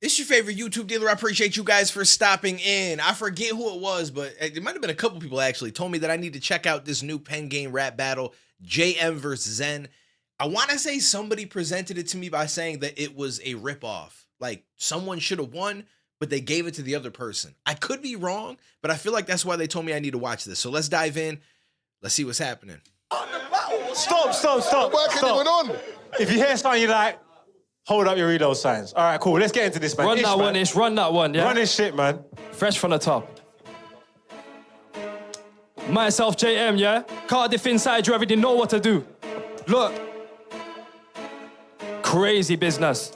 It's your favorite YouTube dealer. I appreciate you guys for stopping in. I forget who it was, but it might have been a couple people actually told me that I need to check out this new PenGame rap battle, JM versus Zen. I want to say somebody presented it to me by saying that it was a ripoff. Like someone should have won, but they gave it to the other person. I could be wrong, but I feel like that's why they told me I need to watch this. So let's dive in. Let's see what's happening. Stop. Working even on. If you hear something you like, hold up your reload signs. All right, cool. Let's get into this, man. Run that one, Ish. Run that one, yeah? Run this shit, man. Fresh from the top. Myself, JM, yeah? Cardiff inside, you already know what to do. Look. Crazy business.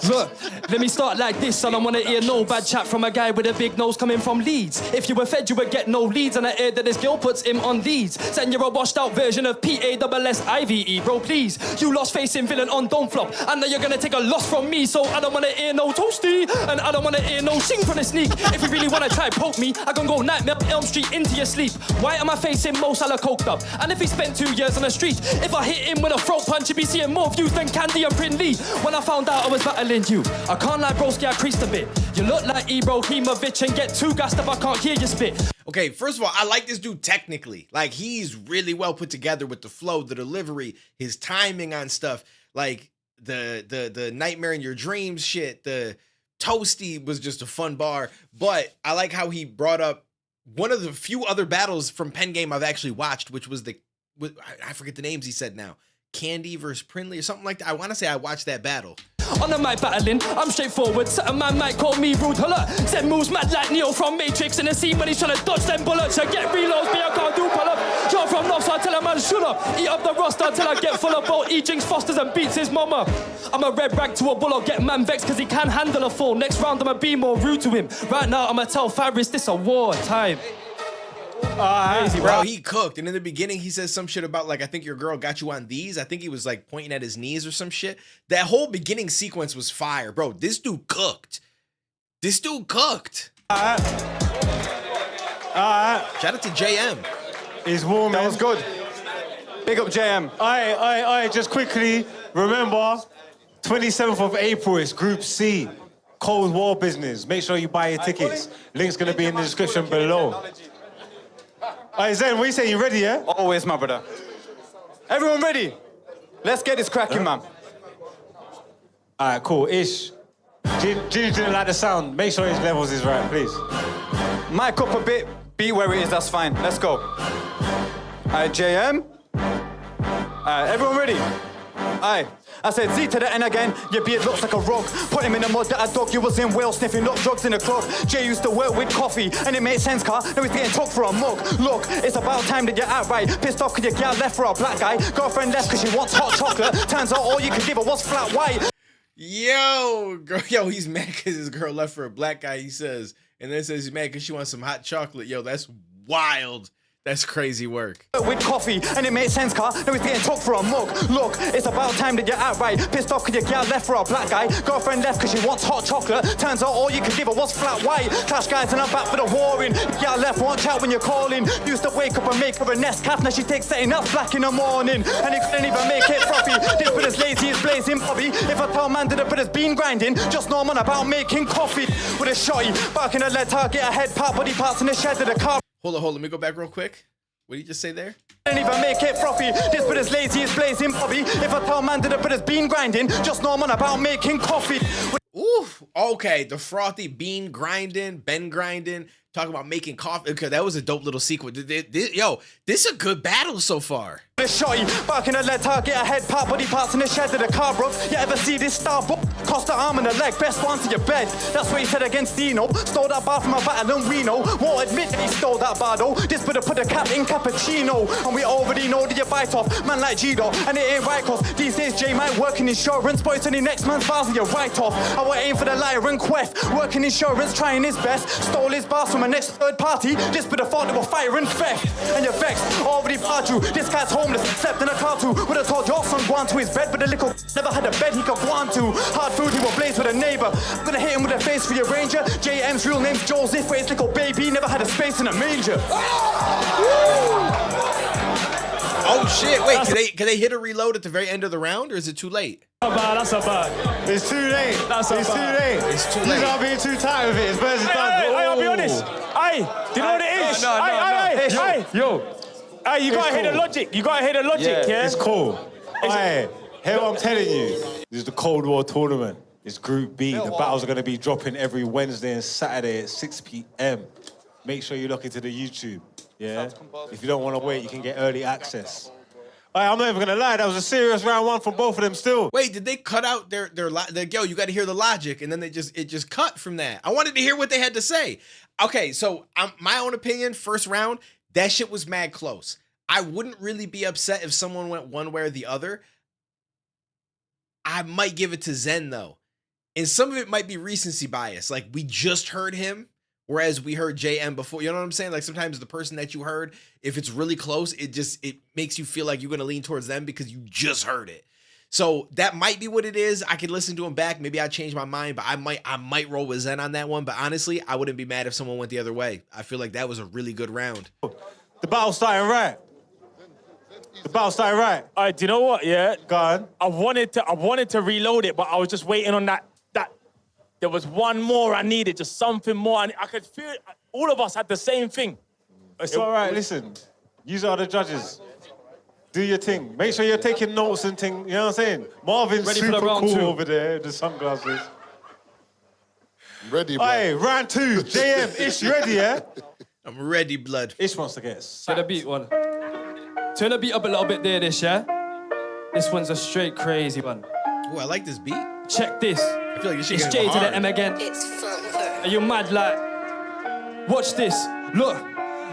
Look, let me start like this. I don't want to hear no bad chat from a guy with a big nose coming from Leeds. If you were fed, you would get no leads, and I heard that this girl puts him on these. Saying you're a washed out version of PASSIVE, bro, please. You lost facing villain on Don't Flop. I know you're gonna take a loss from me, so I don't want to hear no toasty, and I don't want to hear no sing from the sneak. If you really want to try poke me, I can go Nightmare Elm Street into your sleep. Why am I facing Mo Salah coked up? And if he spent 2 years on the street, if I hit him with a throat punch, you'd be seeing more views than Candy and Prin Lee. When I found out I was battling you, I can't lie, broski, I creased a bit. You look like Ibrahimovic and get too gassed if I can't hear you spit. Okay, first of all, I like this dude technically. Like, he's really well put together with the flow, the delivery, his timing on stuff. Like, the Nightmare in Your Dreams shit, the Toasty was just a fun bar. But I like how he brought up one of the few other battles from PenGame I've actually watched, which was I forget the names he said now. Candy versus Prinley or something like that. I want to say I watched that battle. On the mic battling, I'm straightforward. Certain man might call me rude. Hello, Zen moves mad like Neo from Matrix in the scene when he's trying to dodge them bullets. I get reloads, but I can't do pull up. You're from North, so I tell a man shut up. Eat up the roster until I get full of both. He drinks Fosters and beats his mama. I'm a red rag to a bullock, get man vexed cause he can't handle a fall. Next round I'ma be more rude to him. Right now I'ma tell Faris this a war time. Crazy, bro. He cooked. And in the beginning, he says some shit about, like, I think your girl got you on these. I think he was, like, pointing at his knees or some shit. That whole beginning sequence was fire, bro. This dude cooked. This dude cooked. Alright. Shout out to JM. He's warm, man. That was good. Big up JM. Alright, just quickly, remember, 27th of April, it's Group C. Cold War business. Make sure you buy your tickets. Link's gonna be in the description below. Alright, Zen, what you saying? You ready, yeah? Always, my brother. Everyone ready? Let's get this cracking, man. Alright, cool. Ish. Ginny didn't like the sound. Make sure his levels is right, please. Mic up a bit, beat where it is, that's fine. Let's go. Alright, JM. Alright, everyone ready? Alright. I said Z to the N again, your beard looks like a rock. Put him in the mud that a dog, you was in Wales sniffing up drugs in the club. Jay used to work with coffee, and it made sense, car. Now he's getting took for a mug. Look, it's about time that you're outright pissed off cause your gal left for a black guy. Girlfriend left cause she wants hot chocolate. Turns out all you could give her was flat white. Yo, he's mad because his girl left for a black guy, he says. And then says he's mad because she wants some hot chocolate. Yo, that's wild. That's crazy work. With coffee, and it made sense, car. Now he's getting took for a mug. Look, it's about time that you're outright pissed off cause your gal left for a black guy. Girlfriend left cause she wants hot chocolate. Turns out all you could give her was flat white. Clash guys and I'm back for the warring. Gal left, watch out when you're calling. Used to wake up and make her a nest cat. Now she takes setting up black in the morning. And he couldn't even make it frothy. This brother's lazy as blazing Bobby. If I tell man that the brother's been grinding, just know man about making coffee. With a shotty, barking a lead target, a head part, body parts in the shed of the car. Hold on, let me go back real quick. What did you just say there? Didn't even make it frothy. This brother's lazy as blazing Bobby. If I tell man that the brother's been grinding, just know man about making coffee. Ooh, okay, the frothy bean grinding, Ben grinding, talking about making coffee. Okay, that was a dope little sequence. Yo, this is a good battle so far. The shotty, barking a lead target, a head part, body parts in the shed of the car, bro. You ever see this star book? Cost the arm and the leg, best one to your bed. That's what he said against Dino. Stole that bar from a battle and Reno. Won't admit that he stole that bar though. This brother put a cap in cappuccino. And we already know that you bite off, man like G-Dog. And it ain't right cause these days J might work in insurance, but it's only next man's bars and you write off. I will aim for the liar and quest. Working insurance, trying his best. Stole his bars from a next third party. This brother thought they were fire and theft. And you're vexed, already barred you. This guy's homeless, slept in a car too. Would have told your son go on to his bed, but the little never had a bed he could go on to. Hard food, he will blaze with a neighbor. I'm gonna hit him with a face for your ranger. JM's real name's Joseph, but his little baby never had a space in a manger. Oh shit, wait, can they hit a reload at the very end of the round, or is it too late? That's a bird. It's too late. That's it's too late. It's too You late. are being too tight with it. It's better than done. Hey, I'll be honest. Hey, do you know what it is? Hey, Yo, hey, you gotta hear the logic. You gotta hear the logic, yeah? it's cool. Hey, hear what I'm telling you. This is the Cold War tournament. It's Group B. The battles are going to be dropping every Wednesday and Saturday at 6 p.m. Make sure you look into the YouTube, yeah? If you don't want to wait, you can get early access. I'm not even going to lie, that was a serious round one from both of them still. Wait, did they cut out their yo, you got to hear the logic, and then it just cut from that. I wanted to hear what they had to say. Okay, so my own opinion, first round, that shit was mad close. I wouldn't really be upset if someone went one way or the other. I might give it to ZEN, though. And some of it might be recency bias. Like, we just heard him, whereas we heard JM before. You know what I'm saying? Like, sometimes the person that you heard, if it's really close, it makes you feel like you're going to lean towards them because you just heard it. So that might be what it is. I could listen to him back. Maybe I change my mind, but I might roll with ZEN on that one. But honestly, I wouldn't be mad if someone went the other way. I feel like that was a really good round. The battle starting right. The battle started right. All right, do you know what? Yeah, Go on. I wanted to reload it, but I was just waiting on that. There was one more I needed, just something more. And I could feel it. All of us had the same thing. It's all right, listen. You are the judges. Do your thing. Make sure you're taking notes and thing. You know what I'm saying? Marvin's Ready for super the round cool two. over there with the sunglasses. Ready, bro. Hey, round two. JM, Ish, you ready, yeah? I'm ready, blood. Ish wants to get Turn the sacked. beat one. Turn the beat up a little bit there, this, yeah? This one's a straight crazy one. Ooh, I like this beat. Check this. I feel like this shit It's gonna J go to the hard. M again. It's fun. Are you mad, like? Watch this. Look,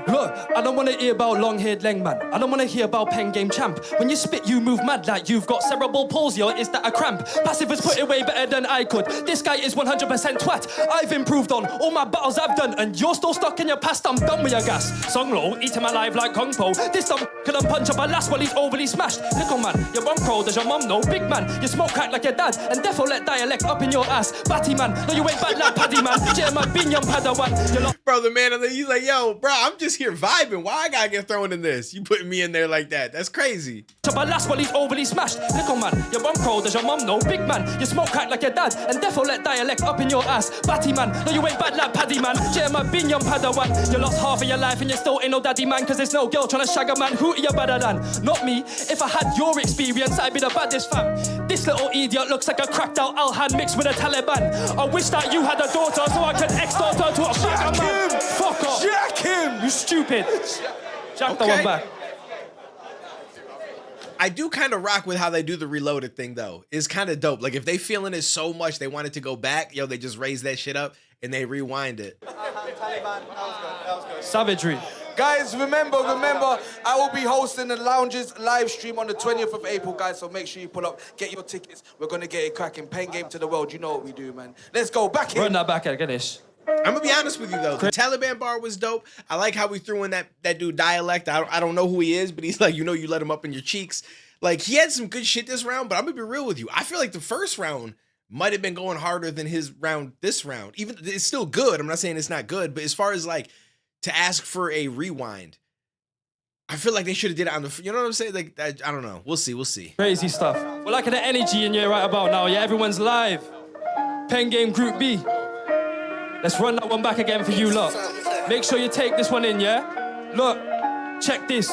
I don't wanna hear about long-haired Leng man. I don't wanna hear about PenGame champ. When you spit, you move mad like you've got cerebral palsy, or is that a cramp? Passive has put it way better than I could. This guy is 100% twat. I've improved on all my battles I've done, and you're still stuck in your past. I'm done with your gas. Song low, eat him alive like Kung Po. This dumb can punch up a lass while he's overly smashed. Little man, you're one pro, does your mum know? Big man, you smoke crack like your dad, and defo let dialect up in your ass. Batty man, no you ain't bad like Paddy man. Jeremiah Binyam Padawan. You're not Bro, the man on the, he's like, yo, bro, I'm just here vibing. Why I gotta get thrown in this? You putting me in there like that? That's crazy. up a lass while he's overly smashed. Little man, you're one pro, does your mum know? Big man, you smoke crack like your dad, and defo let dialect up in your ass. Batty man, no you ain't bad like Paddy man. Jeremiah Binyam Padawan. You lost half of your life and you still ain't no daddy man, cause there's no girl trying to shag a man. Who are you better than? Not me. If I had your experience, I'd be the baddest fam. This little idiot looks like a cracked out Alhan mixed with a Taliban. I wish that you had a daughter so I could extort her to a shag man. Fuck off. Jack him! You stupid. Jack the Okay. one back. I do kind of rock with how they do the reloaded thing, though. It's kind of dope. Like, if they feeling it so much they want it to go back, yo, they just raise that shit up and they rewind it. Savagery. Guys, remember, I will be hosting the Lounges live stream on the 20th of April, guys, so make sure you pull up, get your tickets. We're going to get it cracking. PenGame to the world. You know what we do, man. Let's go. Back in. Run that back again, Ish. I'm gonna be honest with you though. The Taliban bar was dope. I like how we threw in that dude dialect. I don't know who he is, but he's like, you know, you let him up in your cheeks. Like, he had some good shit this round, but I'm gonna be real with you. I feel like the first round might have been going harder than his round this round. Even it's still good. I'm not saying it's not good, but as far as like to ask for a rewind, I feel like they should have did it on the. You know what I'm saying? Like, I don't know. We'll see. Crazy stuff. We're liking the energy in here right about now. Yeah, everyone's live. PenGame Group B. Let's run that one back again for you lot. Make sure you take this one in, yeah? Look, check this.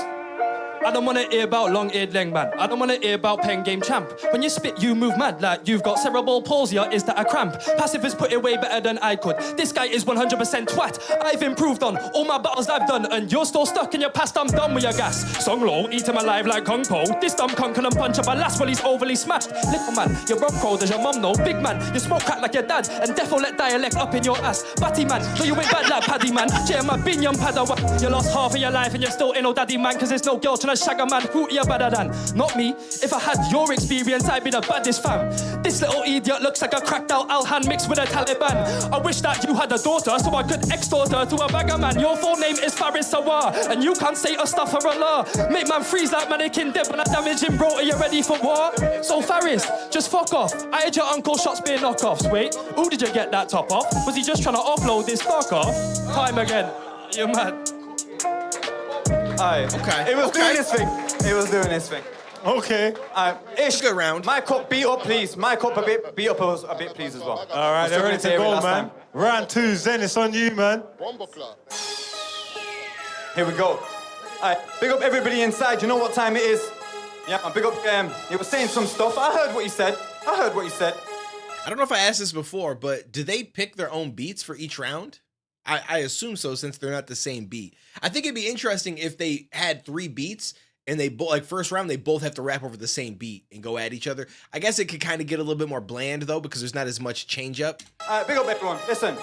I don't wanna hear about long-eared Leng man. I don't wanna hear about PenGame champ. When you spit, you move mad like you've got cerebral palsy, or is that a cramp? Passive has put it way better than I could. This guy is 100% twat. I've improved on all my battles I've done, and you're still stuck in your past. I'm done with your gas. Song low, eat him alive like Kung Po. This dumb cunt can punch up a lass while he's overly smashed. Little man, you're rock pro, does your mum know? Big man, you smoke crack like your dad, and defo let dialect up in your ass. Batty man, no you ain't bad like Paddy man. Jeremiah Binyam Padawan. You lost half of your life and you're still ain't no daddy man, cause there's no girl trying to shag a man. Who are you better than? Not me. If I had your experience, I'd be the baddest fam. This little idiot looks like a cracked out Alhan mixed with a Taliban. I wish that you had a daughter so I could extort her to a bagger man. Your full name is Faris Sawar, and you can't say astaghfirullah. Make man freeze like mannequin dead when I damage him, bro. Are you ready for war? So Faris, just fuck off. I had your uncle shots being knockoffs. Wait, who did you get that top off? Was he just trying to offload this stock off? Time again. You're mad. Aye. Okay. It was Okay. doing this thing. It was doing this thing. Okay. Ish, Good round. My cup beat up, please. My cup beat up a bit, please, as well. All right, they're ready to go, man. Time. Round 2, Zen, it's on you, man. Here we go. Big up everybody inside. You know what time it is? Yeah, big up. He was saying some stuff. I heard what he said. I don't know if I asked this before, but do they pick their own beats for each round? I assume so, since they're not the same beat. I think it'd be interesting if they had 3 beats and they both, like, first round, they both have to rap over the same beat and go at each other. I guess it could kind of get a little bit more bland, though, because there's not as much change up. Big up everyone. Listen.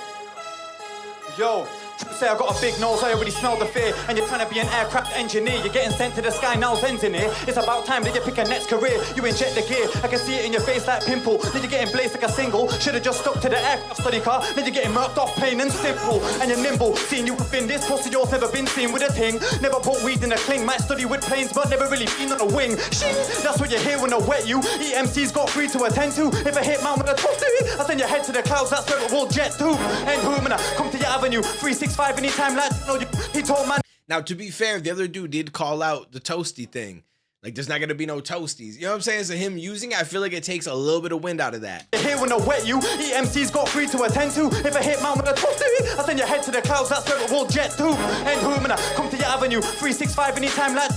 Yo. Say I got a big nose, I already smell the fear. And you're trying to be an aircraft engineer. You're getting sent to the sky, now Zen's in here. It's about time that you pick a next career. You inject the gear, I can see it in your face like pimple. Then you're getting blazed like a single. Should've just stuck to the aircraft study car. Then you're getting murked off plain and simple. And you're nimble, seeing you within this pussy yours never been seen with a thing. Never put weed in a cling, might study with planes, but never really been on a wing. Shing, that's what you hear when I wet you. EMC's got 3 to attend to. If I hit man with a toasty, I send your head to the clouds, that's where it will jet to. And who, man, I come to your avenue. 365 anytime, like, he told man. Now, to be fair, the other dude did call out the toasty thing. Like, there's not going to be no toasties. You know what I'm saying? So him using it, I feel like it takes a little bit of wind out of that. Here when I wet you, EMC's got 3 to attend to. If I hit man with a toasty, I send your head to the clouds, that's where it will jet to. And who, man, I come to your avenue. 365 anytime, like,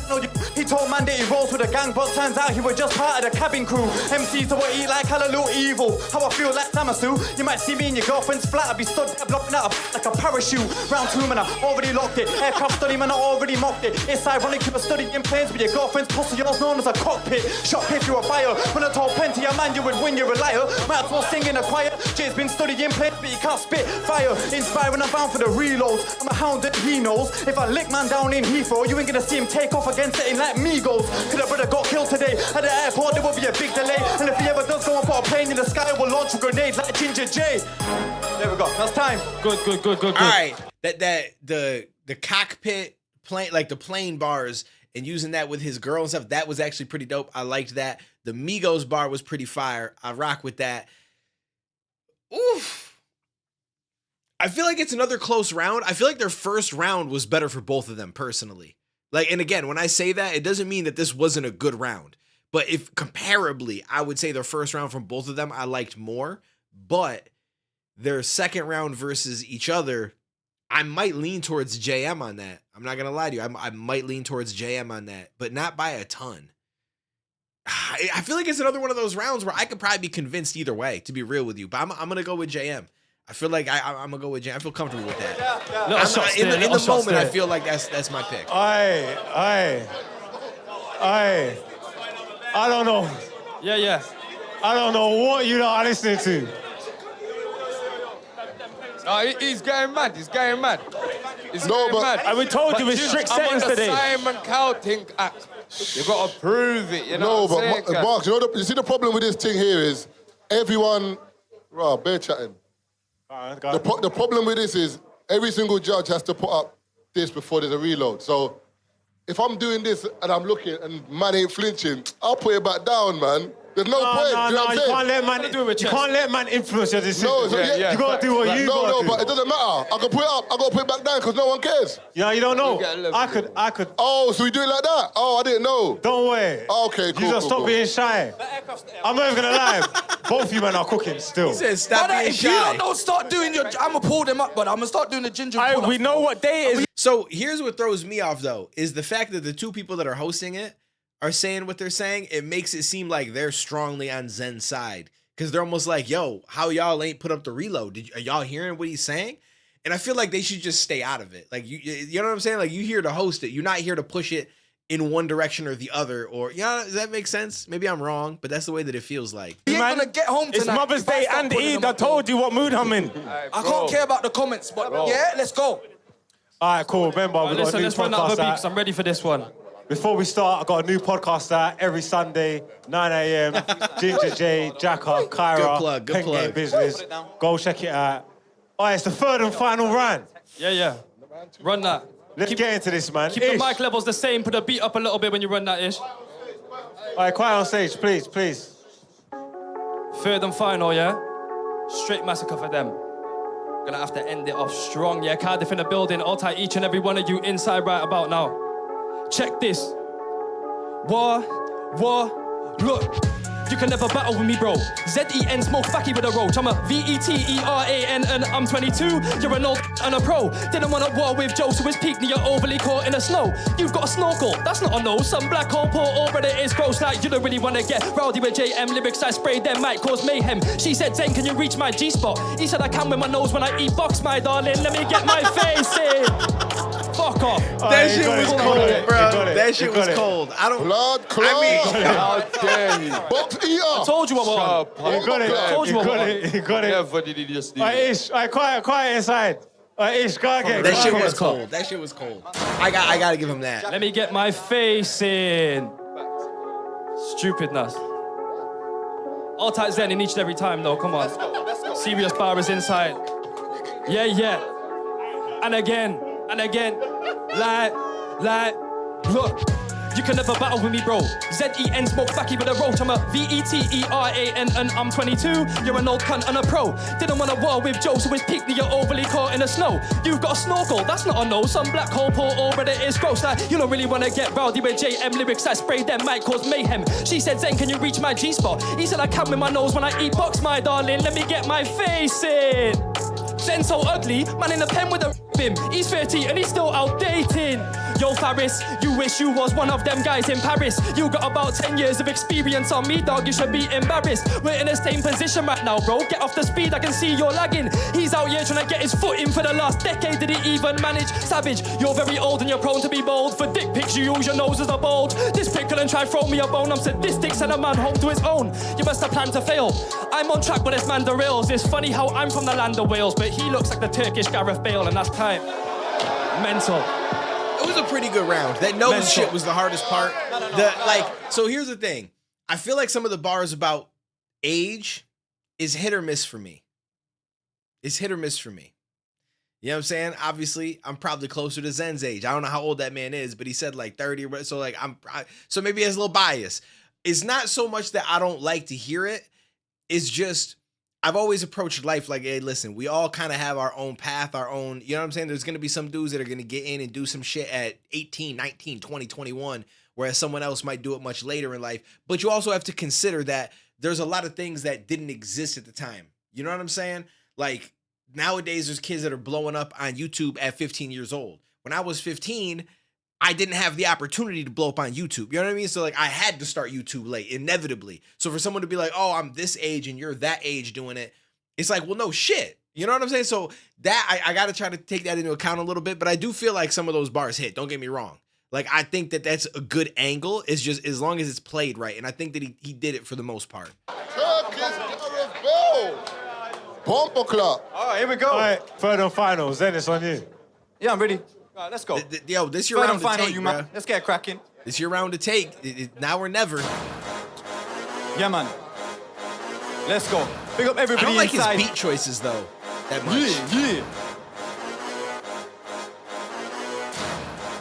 he told man that he rolls with a gang, but turns out he was just part of the cabin crew. MCs to what eat like hallelujah evil. How I feel like Tamasu. You might see me in your girlfriend's flat, I'll be stood there blocking out like a parachute. Round 2, man, I already locked it. Aircraft study, man, I already mocked it. It's ironic you were studying planes with your girlfriend's pussy, yours known as a cockpit. Shot if you're a fire. When I told plenty of man you would win, you're a liar. Might as well sing in a choir. Jay's been studying planes, but he can't spit fire. Inspiring, I'm bound for the reloads. I'm a hound that he knows. If I lick man down in Heathrow, you ain't gonna see him take off again, sitting like Migos. Could a brother got killed today? At the airport, there will be a big delay. And if he ever does go and put a plane in the sky, we'll launch a grenade like Ginger J. There we go. That's time. Good. All right, the cockpit plane, like the plane bars, and using that with his girl and stuff, that was actually pretty dope. I liked that. The Migos bar was pretty fire. I rock with that. Oof. I feel like it's another close round. I feel like their first round was better for both of them personally. Like, and again, when I say that, it doesn't mean that this wasn't a good round. But if comparably, I would say their first round from both of them I liked more. But their second round versus each other, I might lean towards JM on that. I'm not going to lie to you. I might lean towards JM on that, but not by a ton. I feel like it's another one of those rounds where I could probably be convinced either way, to be real with you. But I'm going to go with JM. I feel like I'm going to go with JM. I feel comfortable with that. In the moment, I feel like that's my pick. I don't know. Yeah. I don't know what you are listening to. He's going mad. He's going mad. And we told you it's strict settings today. Simon Cowling act. You got to prove it. You know what I'm saying? Mark, you see the problem with this thing here is everyone, bear chatting. The problem with this is every single judge has to put up this before there's a reload. So if I'm doing this and I'm looking and man ain't flinching, I'll put it back down, man. There's no point. You can't let man influence your decision. You gotta do what you gotta do. But it doesn't matter. I can put it up. I gotta put it back down because no one cares. Yeah, you don't know. I could. Oh, so we do it like that? Oh, I didn't know. Don't worry. Okay, cool. You just stop being shy. I'm not even gonna lie. Both of you men are cooking still. He said stop being If shy. you don't start doing your, I'ma pull them up, but I'ma start doing the ginger. We know what day it is. So here's what throws me off though, is the fact that the two people that are hosting it are saying what they're saying. It makes it seem like they're strongly on Zen's side. Because they're almost like, yo, how y'all ain't put up the reload? Are y'all hearing what he's saying? And I feel like they should just stay out of it. Like, you know what I'm saying? Like, you here to host it. You're not here to push it in one direction or the other. Or, you know, does that make sense? Maybe I'm wrong, but that's the way that it feels like. You ain't gonna get home tonight. It's Mother's Day and Eid. I told you what mood I'm in. I can't care about the comments, but yeah, let's go. All right, cool. Remember, we've got a new let's run out of podcast the beat, out. 'cause I'm ready for this one. Before we start, I got a new podcast out every Sunday, 9 a.m. Ginger J, Jacka, Kyra, Good plug. PenGame Business. Go check it out. All right, it's the third and final round. Yeah. Run that. Let's get into this, man. Keep the mic levels the same. Put the beat up a little bit when you run that, Ish. All right, quiet on stage, please. Third and final, yeah? Straight massacre for them. Gonna have to end it off strong, yeah? Cardiff in the building. I'll tie each and every one of you inside right about now. Check this. What? Look. You can never battle with me, bro. ZEN smoke backy with a roach. I'm a VETERAN and I'm 22. You're an old and a pro. Didn't want to war with Joe, so it's peak. You're overly caught in the snow. You've got a snorkel, that's not a nose. Some black hole portal, but it is gross. Like you don't really want to get rowdy with JM lyrics. I sprayed them might cause mayhem. She said, Zen, can you reach my G-spot? He said, I can with my nose when I eat box, my darling. Let me get my face in. Fuck off. That shit was cold, bro. That shit was cold. I don't. Blood clot. I mean, How dare you? Box eater. I told you what Shut was on. up. You got it. Told you You what got was on. it. You got it. Never did he just do Alright, Ish. Alright, quiet inside. Alright, Ish, go again. that shit was cold. That shit was cold. I gotta give him that. Let me get my face in. Stupidness. All type Zen in each and every time, though. Come on. Serious bar is inside. Yeah, yeah. And again. Like, look. You can never battle with me, bro. ZEN smoke backy with a roach. I'm a VETERAN and I'm 22. You're an old cunt and a pro. Didn't want to war with Joe, so it's peak. You're overly caught in the snow. You've got a snorkel, that's not a nose. Some black hole portal, but it is gross. Like, you don't really want to get rowdy with JM lyrics. I sprayed them might cause mayhem. She said, Zen, can you reach my G-spot? He said, I can with my nose when I eat box, my darling. Let me get my face in. Zen so ugly, man in the pen with a him. He's 30 and he's still outdating. Yo, Faris, you wish you was one of them guys in Paris. You got about 10 years of experience on me, dog. You should be embarrassed. We're in the same position right now, bro. Get off the speed, I can see you're lagging. He's out here trying to get his foot in for the last decade. Did he even manage? Savage, you're very old and you're prone to be bold. For dick pics, you use your nose as a bulge. This prick couldn't try throw me a bone. I'm sadistic, send a man home to his own. You must have planned to fail. I'm on track, but this man derails. It's funny how I'm from the land of Wales, but he looks like the Turkish Gareth Bale, and that's time. Mental. It was a pretty good round. That nose Mental. shit was the hardest part. So here's the thing. I feel like some of the bars about age is hit or miss for me. It's hit or miss for me. You know what I'm saying? Obviously, I'm probably closer to Zen's age. I don't know how old that man is, but he said like 30. So like so maybe he has a little bias. It's not so much that I don't like to hear it. It's just I've always approached life like, hey, listen, we all kind of have our own path, our own, you know what I'm saying? There's going to be some dudes that are going to get in and do some shit at 18, 19, 20, 21, whereas someone else might do it much later in life. But you also have to consider that there's a lot of things that didn't exist at the time. You know what I'm saying? Like nowadays, there's kids that are blowing up on YouTube at 15 years old. When I was 15, I didn't have the opportunity to blow up on YouTube. You know what I mean? So like I had to start YouTube late, inevitably. So for someone to be like, oh, I'm this age and you're that age doing it, it's like, well, no shit. You know what I'm saying? So that I got to try to take that into account a little bit, but I do feel like some of those bars hit. Don't get me wrong. Like I think that that's a good angle. It's just as long as it's played right. And I think that he did it for the most part. Turkish Gareth Bale. Bumper clock. All right, here we go. All right, third and final. Zen, it's on you. Yeah, I'm ready. All right, let's go. Yo, this your Third round and to final, take, you bro. man. Let's get cracking. This your round to take. Now or never. Yeah, man. Let's go. Big up I everybody don't like inside. his beat choices though that much. Yeah.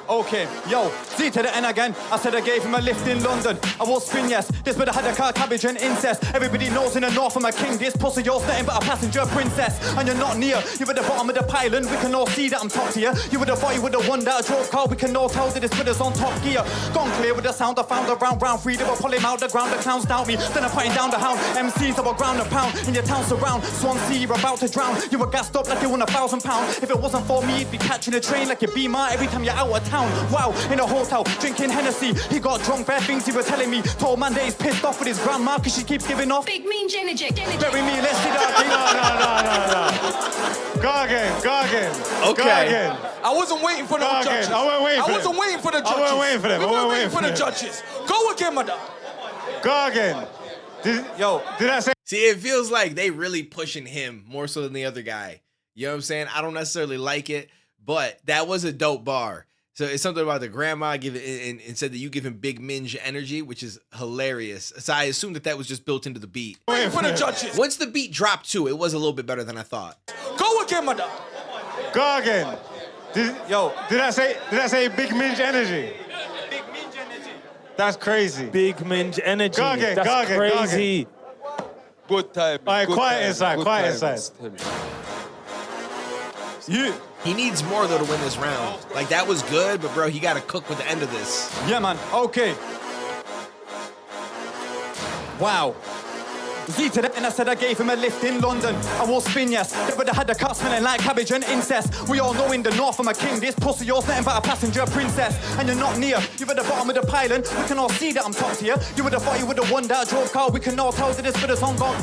Okay, yo, Z to the N again. I said I gave him a lift in London. I won't spin, yes. This better had a car, cabbage and incest. Everybody knows in the north I'm a king. This pussy, yours nothing but a passenger princess. And you're not near. You're at the bottom of the pylon. We can all see that I'm top tier. You would have thought you would have won that drove car. We can all tell that this with us on top gear. Gone clear with the sound. I found around round three. They were pulling out the ground. The clowns doubt me. Then I'm putting down the hound. MCs that were ground and pound. In your town surround. Swansea, you're about to drown. You were gassed up like you won £1,000. If it wasn't for me, you'd be catching a train like your Beamer every time you're out of town. Wow, in a hotel, drinking Hennessy. He got drunk, bare things he was telling me. Told man that he's pissed off with his grandma because she keeps giving off. Big mean energy. Bury me, let's see that. No. Go again. Okay. Go again. I wasn't waiting for no Go again. judges. I wasn't waiting for them. wasn't waiting for the judges. I wasn't waiting for them. We I weren't wasn't waiting for the waiting for them. judges. Go again, madam. Go again. Did I say? See, it feels like they really pushing him more so than the other guy. You know what I'm saying? I don't necessarily like it, but that was a dope bar. So it's something about the grandma giving and said that you give him big minge energy, which is hilarious. So I assume that was just built into the beat. Waiting for the judges. Once the beat dropped too, it was a little bit better than I thought. Go again, madam. Go again. Did I say big minge energy? Big minge energy. That's crazy. Big minge energy. Go again, That's go again, go crazy. Good time. All right, good quiet time, inside, good quiet time. inside. Yeah. He needs more though to win this round. Like that was good, but bro, he got to cook with the end of this. Yeah, man. Okay. Wow. Z to that, and I said I gave him a lift in London. I will spin, yes. They would have had the car smelling like cabbage and incest. We all know in the north I'm a king. This pussy, yours nothing but a passenger princess. And you're not near. You're at the bottom of the pylon. We can all see that I'm top tier. You would have thought you would have won that drove car. We can all tell that this for the song gone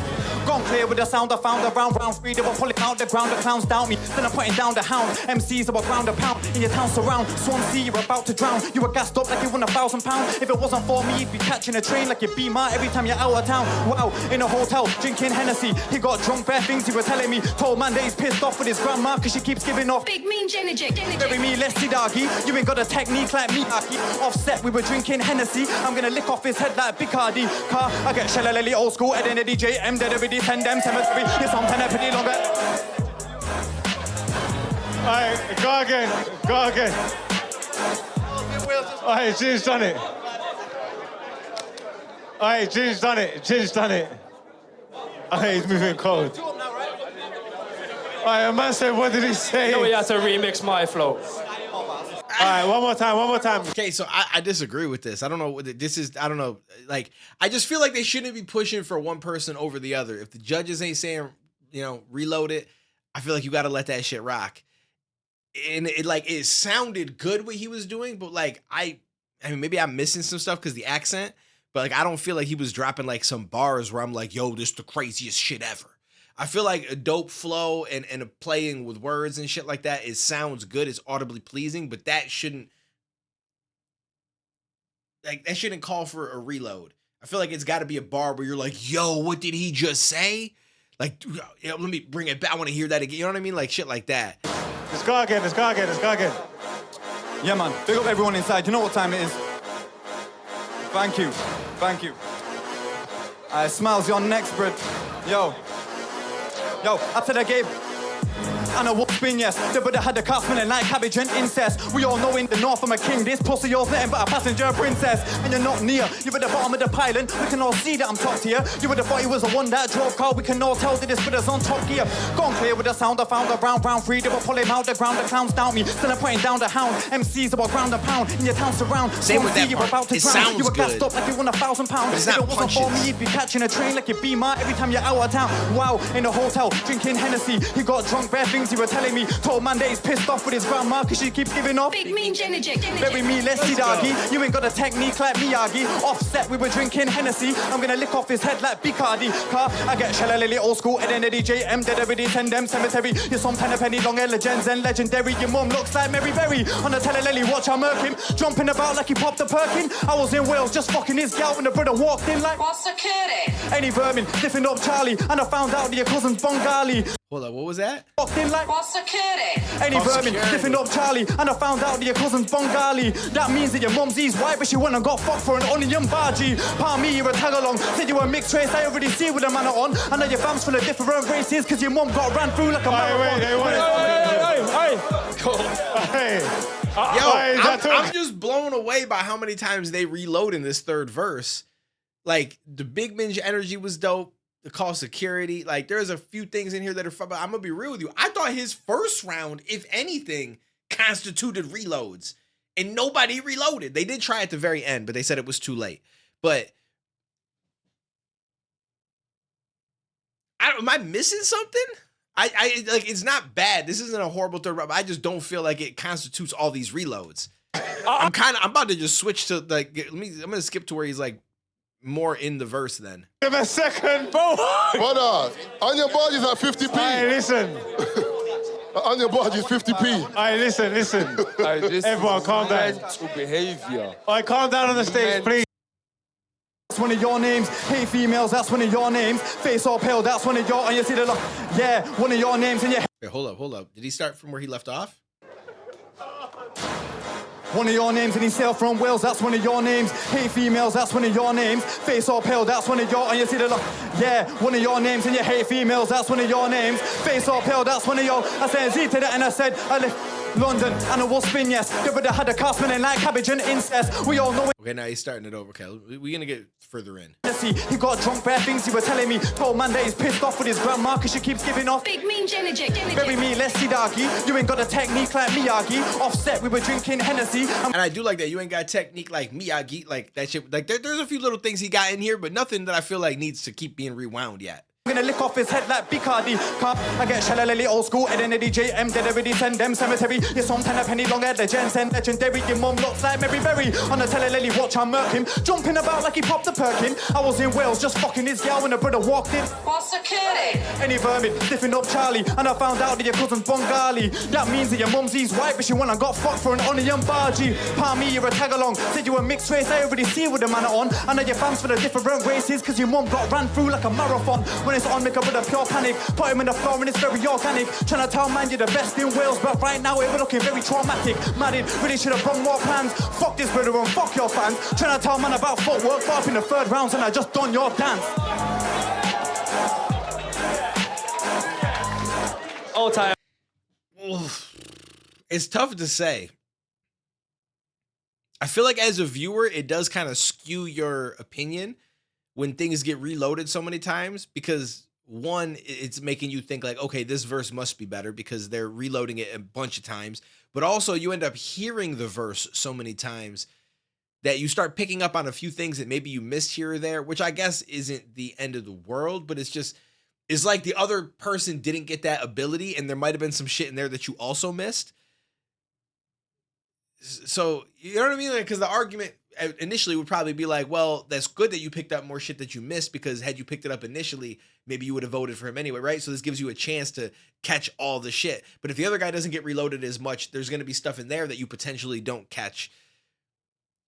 clear with the sound. I found the round free. They were pulling out the ground. The clowns doubt me. Then I'm putting down the hound. MCs about ground a pound. In your town surround. Swansea, you're about to drown. You were gassed up like you won £1,000. If it wasn't for me, you'd be catching a train like your Beamer every time you're out of town. Wow, in a hotel, drinking Hennessy. He got drunk, bare things he was telling me. Told man that he's pissed off with his grandma cause she keeps giving off big mean energy. Bury me, let's see doggy. You ain't got a technique like me, Aki. Offset, we were drinking Hennessy. I'm gonna lick off his head like Bicardi. Car, I get Shellelly old school, Ed and DJ M, dead every send them cemetery. Yes, I'm 10 a penny longer. Alright, go again. Alright, Gin's done it. Alright, Gin's done it. Alright, he's moving cold. Alright, a man said, what did he say? No, he had to remix my flow. Alright, one more time. Okay, so I disagree with this. I don't know what this is. I don't know. Like, I just feel like they shouldn't be pushing for one person over the other. If the judges ain't saying, reload it, I feel like you got to let that shit rock. And it sounded good what he was doing, but like, I mean, maybe I'm missing some stuff because the accent, but like, I don't feel like he was dropping like some bars where I'm like, yo, this is the craziest shit ever. I feel like a dope flow and a playing with words and shit like that, it sounds good, it's audibly pleasing, but that shouldn't call for a reload. I feel like it's got to be a bar where you're like, yo, what did he just say? Like, let me bring it back. I want to hear that again. You know what I mean? Like shit like that. Let's go again. Yeah, man. Big up everyone inside. You know what time it is. Thank you. Smiles, you're next, bro. Yo, I said I gave and a wolf spin, yes. They would have had the car smelling like cabbage and incest. We all know in the north I'm a king. This pussy, yours nothing but a passenger princess. And you're not near. You're at the bottom of the pylon. We can all see that I'm top tier. You would have thought he was the one that drove car. We can all tell that this brother's on top gear. Gone clear with the sound. I found the round free. They were pulling out the ground. The clowns doubt me. Then I'm putting down the hound. MCs about ground a pound. In your town surround. Same with that part. It sounds good. You were gassed up like you won £1,000. It's if not it wasn't for me, you'd be catching a train like your Beamer every time you're out of town. Wow, in a hotel, drinking Hennessy. He got drunk, bare things he were telling me. Told man that he's pissed off with his grandma cause she keeps giving off big mean energy. Bury me, let's see doggy. You ain't got a technique like Miyagi. Offset, we were drinking Hennessy. I'm gonna lick off his head like Bicardi. Car, I get Shellelly old school, Ed and DJ M, dead every send them cemetery. You're some 10 a penny long, legends and legendary. Your mum looks like Mary Berry. On the telelelly, watch I murk him. Jumping about like he popped a perkin. I was in Wales just fucking his gal when the brother walked in like what's security? Any vermin, diffing up Charlie. And I found out that your cousin's Bengali. Hold up, what was that? Walked in like what's security? Any vermin, diffing up Charlie. And I found out that your cousin's Bengali. That means that your mum's white, but she went and got fucked for an onion bhaji. Pardon me, you're a tag along. Said you were a mixed race, I already see with a man on. I know your fam's full of different races, cause your mum got ran through like a marathon. I'm just blown away by how many times they reload in this third verse. Like, the big binge energy was dope. The call security, like there's a few things in here that are fun, but I'm gonna be real with you. I thought his first round, if anything, constituted reloads, and nobody reloaded. They did try at the very end, but they said it was too late. But am I missing something? I like it's not bad. This isn't a horrible third round, but I just don't feel like it constitutes all these reloads. I'm about to just switch to like I'm gonna skip to where he's like more in the verse then. Give a second, bro. Brother, on your body's at 50p. Hey, listen. On your body's 50p. Hey, listen. Everyone, calm down. Behavior. Alright, calm down on the stage, please. That's one of your names. Hey, females, that's one of your names. Face all pale, that's one of your. And you see the look. Yeah, one of your names in your. Wait, hold up. Did he start from where he left off? One of your names, and he sailed from Wales, that's one of your names. Hey, females, that's one of your names. Face all pale, that's one of your. And you see the look. Yeah, one of your names, and you hate females, that's one of your names. Face all pale, that's one of your. I said Z to that, and I said, I lift. London, and it will spin, yes. They would have had a car smelling like cabbage and incest. We all know it. Okay, now he's starting it over. Okay, we're gonna get further in. He got drunk, bare things he was telling me. Told man that he's pissed off with his grandma because she keeps giving off. Big mean energy. Bury me, let's see doggy. You ain't got a technique like Miyagi. Offset, we were drinking Hennessy. And I do like that. You ain't got technique like Miyagi, like that shit. Like there's a few little things he got in here, but nothing that I feel like needs to keep being rewound yet. I'm gonna lick off his head like Picardy. I get shallalally old school, Ed and Eddie JM, dead already send them cemetery. You're some kind of penny long head, the Jensen legendary. Your mom looks like Mary Berry. On the telelily, watch I murk him. Jumping about like he popped the perkin. I was in Wales just fucking his gal when a brother walked in. What's security? Any vermin, sniffing up Charlie. And I found out that your cousin's Bengali. That means that your mumsy's white, but she went and got fucked for an onion bargee. Palm me, you're a tag along. Said you were mixed race, I already see with the manner on. I know your fans for the different races, cause your mum got ran through like a marathon. When it's on, make a brother pure panic. Put him in the floor and it's very organic. Trying to tell man you're the best in Wales, but right now we're looking very traumatic. Married, really should have brought more plans. Fuck this brother and fuck your fans. Trying to tell man about footwork, far up in the third rounds and I just done your dance. All time. It's tough to say. I feel like as a viewer, it does kind of skew your opinion when things get reloaded so many times, because one, it's making you think like, okay, this verse must be better because they're reloading it a bunch of times, but also you end up hearing the verse so many times that you start picking up on a few things that maybe you missed here or there, which I guess isn't the end of the world, but it's like the other person didn't get that ability and there might have been some shit in there that you also missed. So, you know what I mean? Like, because the argument initially would probably be like, well, that's good that you picked up more shit that you missed, because had you picked it up initially, maybe you would have voted for him anyway, right? So this gives you a chance to catch all the shit. But if the other guy doesn't get reloaded as much, there's going to be stuff in there that you potentially don't catch.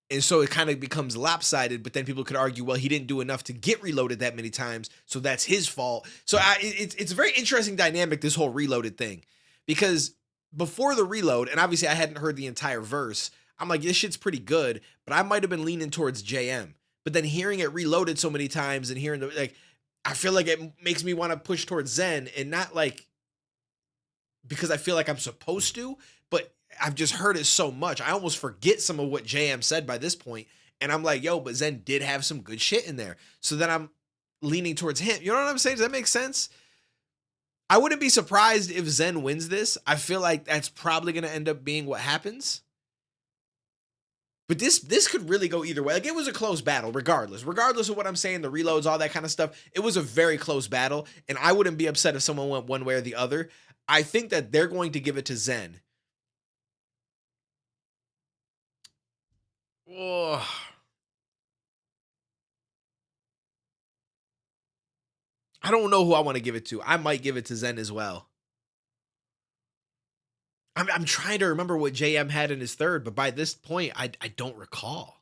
And so it kind of becomes lopsided, but then people could argue, well, he didn't do enough to get reloaded that many times, so that's his fault. So it's a very interesting dynamic, this whole reloaded thing, because before the reload, and obviously I hadn't heard the entire verse, I'm like, this shit's pretty good, but I might have been leaning towards JM. But then hearing it reloaded so many times and hearing the, like, I feel like it makes me want to push towards Zen, and not like because I feel like I'm supposed to, but I've just heard it so much. I almost forget some of what JM said by this point, and I'm like, yo, but Zen did have some good shit in there. So then I'm leaning towards him. You know what I'm saying? Does that make sense? I wouldn't be surprised if Zen wins this. I feel like that's probably going to end up being what happens. But this could really go either way. Like, it was a close battle, regardless of what I'm saying, the reloads, all that kind of stuff. It was a very close battle, and I wouldn't be upset if someone went one way or the other. I think that they're going to give it to Zen. Oh. I don't know who I want to give it to. I might give it to Zen as well. I'm trying to remember what JM had in his third, but by this point, I don't recall.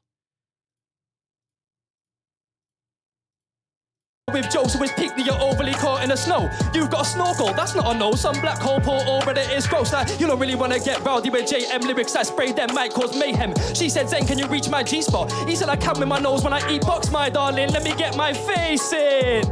With jokes with pick that you're overly caught in the snow. You've got a snorkel, that's not a no. Some black hole pour over it is gross. Like, you don't really want to get rowdy with JM lyrics that spray them might cause mayhem. She said, Zen, can you reach my G-spot? He said, I can with my nose when I eat box, my darling. Let me get my face in.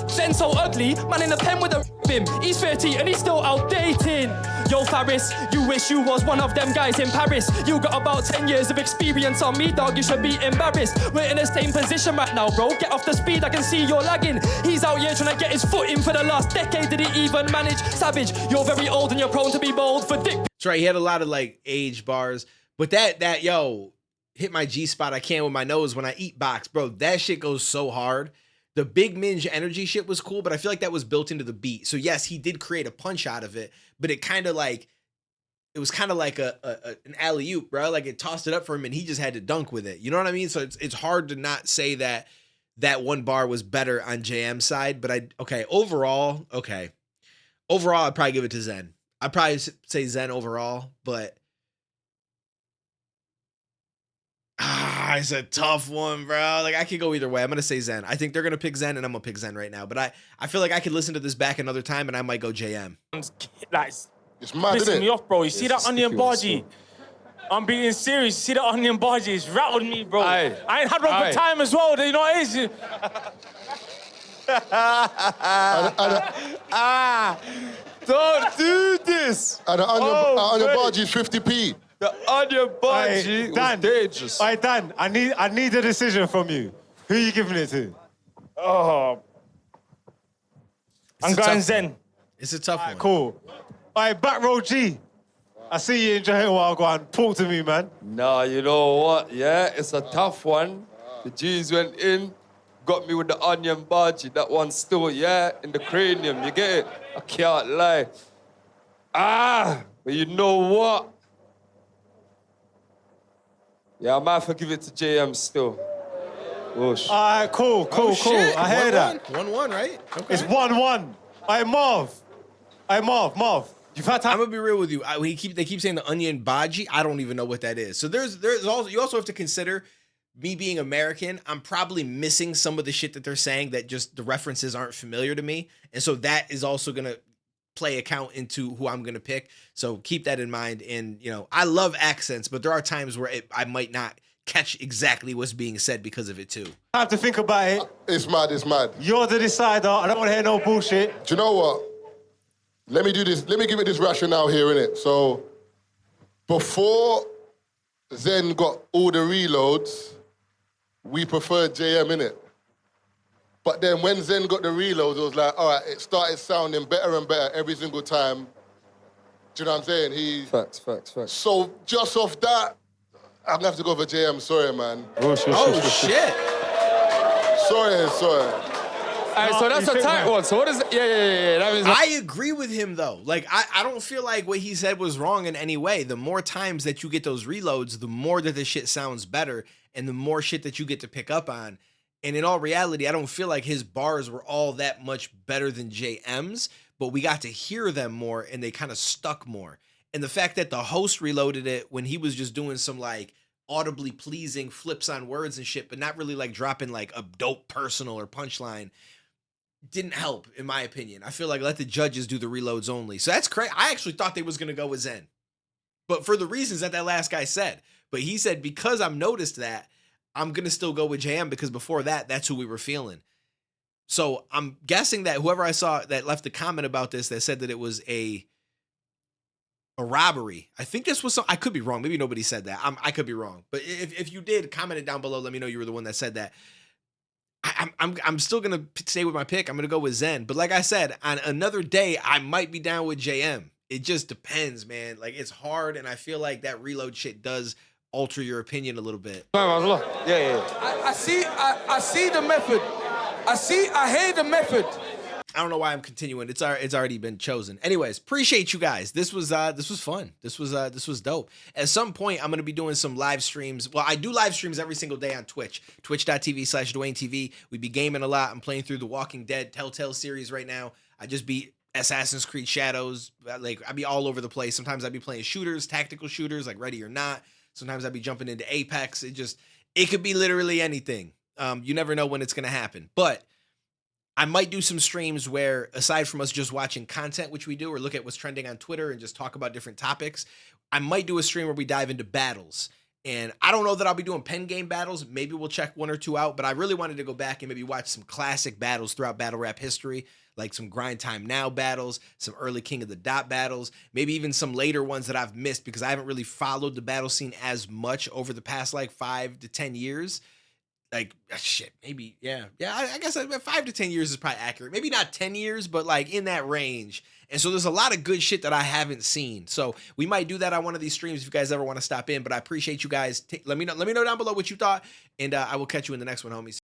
Zen so ugly, man in the pen with a him. He's 30 and he's still outdating. Yo, Faris, you wish you was one of them guys in Paris. You got about 10 years of experience on me, dog. You should be embarrassed. We're in the same position right now, bro. Get off the speed, I can see you're lagging. He's out here trying to get his foot in for the last decade. Did he even manage? Savage, you're very old and you're prone to be bold for dick. That's right, he had a lot of like age bars. But that yo, hit my G-spot, I can with my nose when I eat box. Bro, that shit goes so hard. The big minge energy shit was cool, but I feel like that was built into the beat. So yes, he did create a punch out of it, but it kind of like, it was kind of like an alley-oop, bro. Like, it tossed it up for him and he just had to dunk with it. You know what I mean? So it's hard to not say that that one bar was better on JM's side, but overall, I'd probably give it to Zen. I'd probably say Zen overall, but it's a tough one, bro. Like, I could go either way. I'm going to say Zen. I think they're going to pick Zen, and I'm going to pick Zen right now. But I feel like I could listen to this back another time, and I might go JM. Like, it's mad, isn't pissing it? me off, bro. You see that onion bargee? I'm being serious. You see that onion bargee? It's rattled me, bro. Aye. I ain't had one good time as well. You know what it is? Don't do this. serious? And the onion, Oh, onion wait. bhaji is 50p. The onion bhaji Hey, was Dan. dangerous. Hey, Dan, I need a decision from you. Who are you giving it to? Oh. I'm a going tough Zen. It's a tough one. Cool. All right, back row G. I see you enjoying it while going. Talk to me, man. Nah, you know what? Yeah, it's a tough one. The G's went in, got me with the onion bhaji. That one's still, yeah, in the cranium. You get it? I can't lie. But you know what? Yeah, I might have to give it to JM still. Whoosh. All right, cool. Oh, shit. I hear that. 1-1, right? Okay. It's 1-1. All right, Marv. Marv. You've had time. I'm gonna be real with you. They keep saying the onion bhaji. I don't even know what that is. So there's also, you also have to consider me being American. I'm probably missing some of the shit that they're saying, that just the references aren't familiar to me, and so that is also gonna play account into who I'm gonna pick. So keep that in mind. And I love accents, but there are times where I might not catch exactly what's being said because of it too. I have to think about it. It's mad. You're the decider. I don't want to hear no bullshit. Do you know what? Let me do this. Let me give it this rationale here, innit? So, before Zen got all the reloads, we preferred JM, innit? But then when Zen got the reloads, it was like, all right, it started sounding better and better every single time. Do you know what I'm saying? Facts. So, just off that, I'm gonna have to go for JM. Sorry, man. Oh shit! Sorry. Alright, so that's a tight one. So what is it? Yeah. That means I agree with him though. Like I don't feel like what he said was wrong in any way. The more times that you get those reloads, the more that the shit sounds better, and the more shit that you get to pick up on. And in all reality, I don't feel like his bars were all that much better than JM's, but we got to hear them more and they kind of stuck more. And the fact that the host reloaded it when he was just doing some like audibly pleasing flips on words and shit, but not really like dropping like a dope personal or punchline, didn't help, in my opinion. I feel like let the judges do the reloads only. So that's crazy. I actually thought they was going to go with Zen, but for the reasons that last guy said. But he said, because I've noticed that, I'm going to still go with JM, because before that, that's who we were feeling. So I'm guessing that whoever I saw that left a comment about this that said that it was a robbery. I think this was I could be wrong. Maybe nobody said that. I could be wrong. But if you did, comment it down below. Let me know you were the one that said that. I'm still gonna stay with my pick. I'm gonna go with Zen. But like I said, on another day, I might be down with JM. It just depends, man. Like it's hard, and I feel like that reload shit does alter your opinion a little bit. Yeah. I see the method. I hear the method. I don't know why I'm continuing. It's already been chosen. Anyways, appreciate you guys. This was fun. This was dope. At some point, I'm gonna be doing some live streams. Well, I do live streams every single day on Twitch. Twitch.tv/DuaneTV. We be gaming a lot. I'm playing through the Walking Dead Telltale series right now. I just beat Assassin's Creed Shadows. Like I be all over the place. Sometimes I be playing shooters, tactical shooters, like Ready or Not. Sometimes I be jumping into Apex. It could be literally anything. You never know when it's gonna happen, but I might do some streams where, aside from us just watching content, which we do, or look at what's trending on Twitter and just talk about different topics, I might do a stream where we dive into battles. And I don't know that I'll be doing pen game battles. Maybe we'll check one or two out, but I really wanted to go back and maybe watch some classic battles throughout battle rap history, like some Grind Time Now battles, some early King of the Dot battles, maybe even some later ones that I've missed because I haven't really followed the battle scene as much over the past like 5 to 10 years. Like shit, maybe I guess 5 to 10 years is probably accurate. Maybe not 10 years, but like in that range. And so there's a lot of good shit that I haven't seen. So we might do that on one of these streams if you guys ever want to stop in. But I appreciate you guys. Let me know down below what you thought, and I will catch you in the next one, homies.